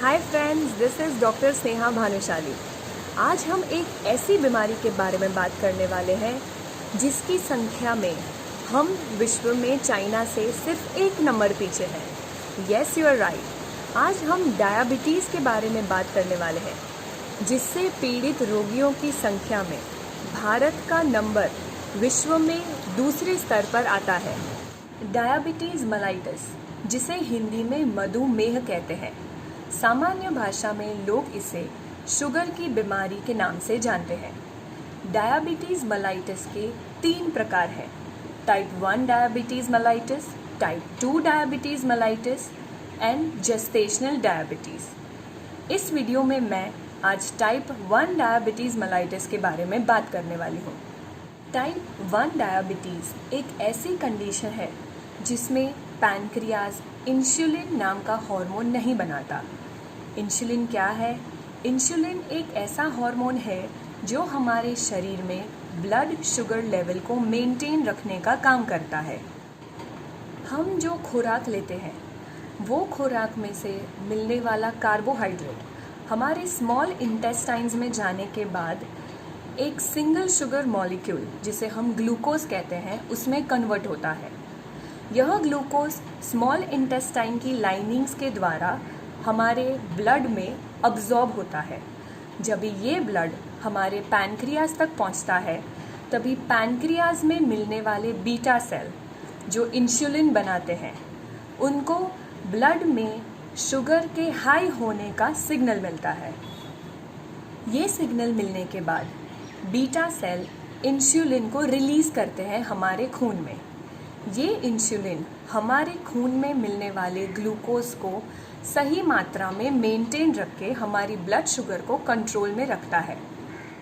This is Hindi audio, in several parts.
Hi friends, this is doctor Sneha Bhanushali. आज हम एक ऐसी बीमारी के बारे में बात करने वाले हैं जिसकी संख्या में हम विश्व में चाइना से सिर्फ 1 नंबर पीछे हैं। Yes, you are right. आज हम डायबिटीज़ के बारे में बात करने वाले हैं, जिससे पीड़ित रोगियों की संख्या में भारत का नंबर विश्व में दूसरे स्तर पर आता है। डायबिटीज़ मेलाइटस, जिसे हिंदी में मधुमेह कहते हैं, सामान्य भाषा में लोग इसे शुगर की बीमारी के नाम से जानते हैं। डायबिटीज़ मेलाइटस के 3 प्रकार हैं: type 1 diabetes mellitus, type 2 diabetes mellitus and gestational diabetes. इस वीडियो में मैं आज टाइप 1 डायबिटीज़ मेलाइटस के बारे में बात करने वाली हूँ। टाइप 1 डायबिटीज़ एक ऐसी कंडीशन है जिसमें पैनक्रियाज इंसुलिन नाम का हार्मोन नहीं बनाता। इंसुलिन क्या है? इंसुलिन एक ऐसा हार्मोन है जो हमारे शरीर में ब्लड शुगर लेवल को मेंटेन रखने का काम करता है। हम जो खुराक लेते हैं वो खुराक में से मिलने वाला कार्बोहाइड्रेट हमारे स्मॉल इंटेस्टाइन्स में जाने के बाद एक सिंगल शुगर मॉलिक्यूल, जिसे हम ग्लूकोज कहते हैं, उसमें कन्वर्ट होता है। यह ग्लूकोज स्मॉल इंटेस्टाइन की लाइनिंग्स के द्वारा हमारे ब्लड में अब्जॉर्ब होता है। जब ये ब्लड हमारे पैनक्रियाज तक पहुंचता है, तभी पैनक्रियाज में मिलने वाले बीटा सेल जो इंसुलिन बनाते हैं, उनको ब्लड में शुगर के हाई होने का सिग्नल मिलता है। ये सिग्नल मिलने के बाद बीटा सेल इंसुलिन को रिलीज़ करते हैं हमारे खून में। ये इंसुलिन हमारे खून में मिलने वाले ग्लूकोज को सही मात्रा में मेंटेन रख के हमारी ब्लड शुगर को कंट्रोल में रखता है।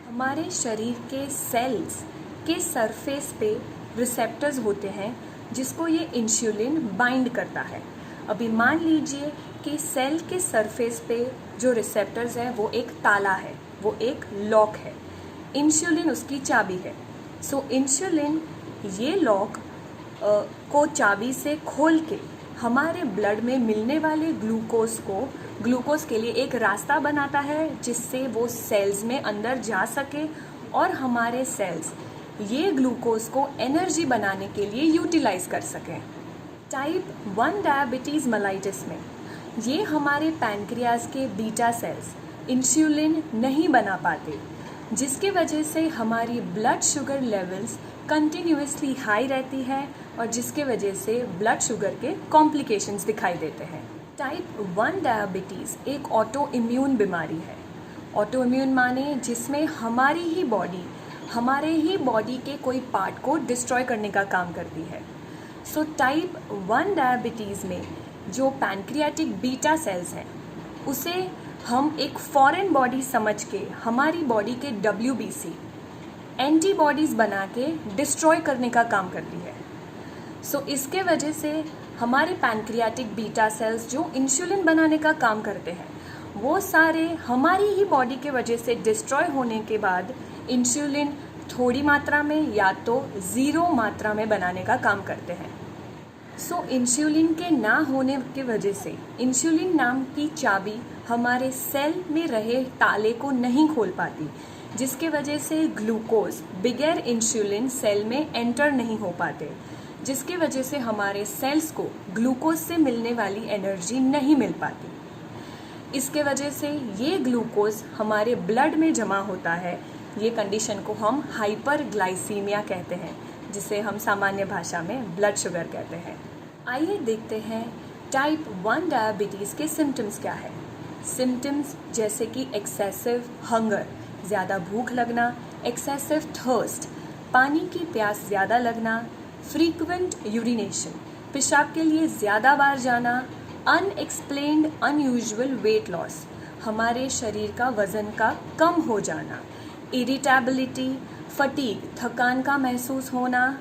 हमारे शरीर के सेल्स के सरफेस पे रिसेप्टर्स होते हैं जिसको ये इंसुलिन बाइंड करता है। अभी मान लीजिए कि सेल के सरफेस पे जो रिसेप्टर्स हैं वो एक ताला है, वो एक लॉक है। इंसुलिन उसकी चाबी है। सो इंसुलिन ये लॉक को चाबी से खोल के हमारे ब्लड में मिलने वाले ग्लूकोज के लिए एक रास्ता बनाता है, जिससे वो सेल्स में अंदर जा सके और हमारे सेल्स ये ग्लूकोज को एनर्जी बनाने के लिए यूटिलाइज कर सकें। टाइप 1 डायबिटीज़ मेलाइटस में ये हमारे पैनक्रियाज के बीटा सेल्स इंसुलिन नहीं बना पाते, जिसके वजह से हमारी blood sugar levels continuously high रहती है और जिसके वजह से ब्लड शुगर के कॉम्प्लिकेशंस दिखाई देते हैं। टाइप 1 डायबिटीज़ एक ऑटो इम्यून बीमारी है। ऑटो इम्यून माने जिसमें हमारे ही बॉडी के कोई पार्ट को डिस्ट्रॉय करने का काम करती है। सो टाइप 1 डायबिटीज़ में जो पैनक्रियाटिक बीटा सेल्स हैं, उसे हम एक फॉरेन बॉडी समझ के हमारी बॉडी के WBC एंटीबॉडीज़ बना के डिस्ट्रॉय करने का काम करती है। सो इसके वजह से हमारे पैनक्रियाटिक बीटा सेल्स जो इंसुलिन बनाने का काम करते हैं, वो सारे हमारी ही बॉडी के वजह से डिस्ट्रॉय होने के बाद इंसुलिन थोड़ी मात्रा में या तो 0 मात्रा में बनाने का काम करते हैं। सो इंसुलिन के ना होने की वजह से इंसुलिन नाम की चाबी हमारे सेल में रहे ताले को नहीं खोल पाती, जिसके वजह से ग्लूकोज बगैर इंसुलिन सेल में एंटर नहीं हो पाते, जिसकी वजह से हमारे सेल्स को ग्लूकोज से मिलने वाली एनर्जी नहीं मिल पाती। इसके वजह से ये ग्लूकोज हमारे ब्लड में जमा होता है। ये कंडीशन को हम हाइपरग्लाइसीमिया कहते हैं, जिसे हम सामान्य भाषा में ब्लड शुगर कहते हैं। आइए देखते हैं टाइप 1 डायबिटीज़ के सिम्टम्स क्या है। सिम्टम्स जैसे कि एक्सेसिव हंगर, ज़्यादा भूख लगना, एक्सेसिव थर्स्ट, पानी की प्यास ज़्यादा लगना, फ्रीक्वेंट यूरिनेशन, पेशाब के लिए ज़्यादा बार जाना, अनएक्सप्लेन्ड अनयूजुअल वेट लॉस, हमारे शरीर का वज़न का कम हो जाना, इरिटेबिलिटी, फटीग, थकान का महसूस होना,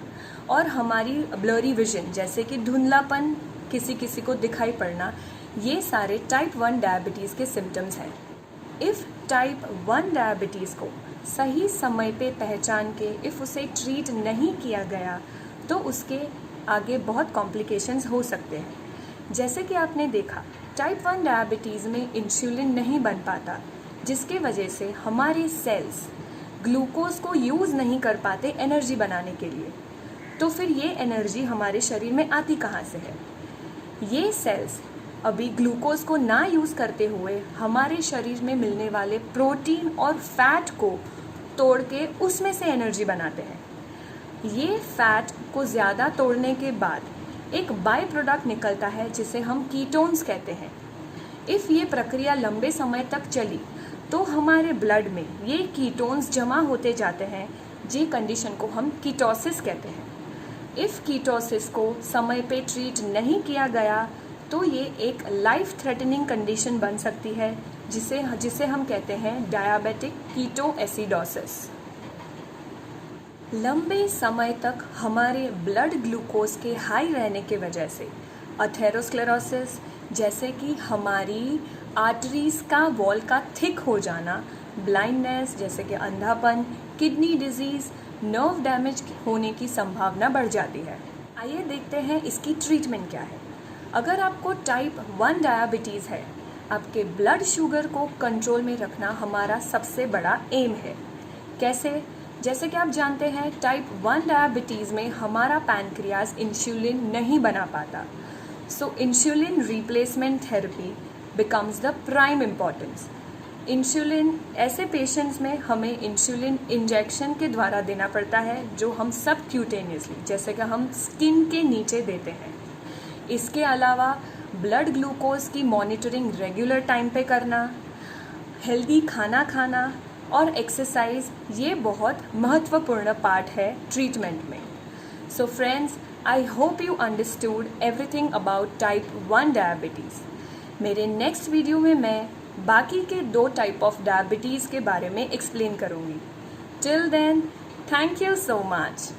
और हमारी ब्लरी विजन जैसे कि धुंधलापन किसी किसी को दिखाई पड़ना, ये सारे टाइप 1 डायबिटीज़ के सिम्टम्स हैं। इफ़ टाइप 1 डायबिटीज़ को सही समय पे पहचान के उसे ट्रीट नहीं किया गया तो उसके आगे बहुत कॉम्प्लिकेशंस हो सकते हैं। जैसे कि आपने देखा टाइप 1 डायबिटीज़ में इंसुलिन नहीं बन पाता, जिसके वजह से हमारे सेल्स ग्लूकोज को यूज़ नहीं कर पाते एनर्जी बनाने के लिए। तो फिर ये एनर्जी हमारे शरीर में आती कहाँ से है? ये सेल्स अभी ग्लूकोज को ना यूज़ करते हुए हमारे शरीर में मिलने वाले प्रोटीन और फैट को तोड़ के उसमें से एनर्जी बनाते हैं। ये फैट को ज़्यादा तोड़ने के बाद एक बाय प्रोडक्ट निकलता है जिसे हम कीटोन्स कहते हैं। इफ़ ये प्रक्रिया लंबे समय तक चली तो हमारे ब्लड में ये कीटोन्स जमा होते जाते हैं, जी कंडीशन को हम कीटोसिस कहते हैं। इफ़ कीटोसिस को समय पे ट्रीट नहीं किया गया तो ये एक लाइफ थ्रेटनिंग कंडीशन बन सकती है, जिसे हम कहते हैं डायबिटिक कीटोएसिडोसिस। लंबे समय तक हमारे ब्लड ग्लूकोज के हाई रहने के वजह से अथेरोस्क्लेरोसिस, जैसे कि हमारी आर्टरीज का वॉल का थिक हो जाना, ब्लाइंडनेस जैसे कि अंधापन, किडनी डिजीज़, नर्व डैमेज होने की संभावना बढ़ जाती है। आइए देखते हैं इसकी ट्रीटमेंट क्या है। अगर आपको टाइप 1 डायबिटीज़ है, आपके ब्लड शुगर को कंट्रोल में रखना हमारा सबसे बड़ा एम है। कैसे? जैसे कि आप जानते हैं, टाइप 1 डायबिटीज़ में हमारा पैनक्रियाज इंसुलिन नहीं बना पाता, so insulin replacement therapy becomes the prime importance. Insulin ऐसे पेशेंट्स में हमें इंसुलिन इंजेक्शन के द्वारा देना पड़ता है, जो हम सब क्यूटेनियसली जैसे कि हम स्किन के नीचे देते हैं। इसके अलावा ब्लड ग्लूकोज की मॉनिटरिंग रेगुलर टाइम पे करना, हेल्दी खाना खाना और एक्सरसाइज, ये बहुत महत्वपूर्ण पार्ट है ट्रीटमेंट में। So friends, I hope you understood everything about type 1 diabetes. मेरे नेक्स्ट वीडियो में मैं बाकी के 2 टाइप ऑफ डायबिटीज़ के बारे में एक्सप्लेन करूँगी। Till then, thank you so much.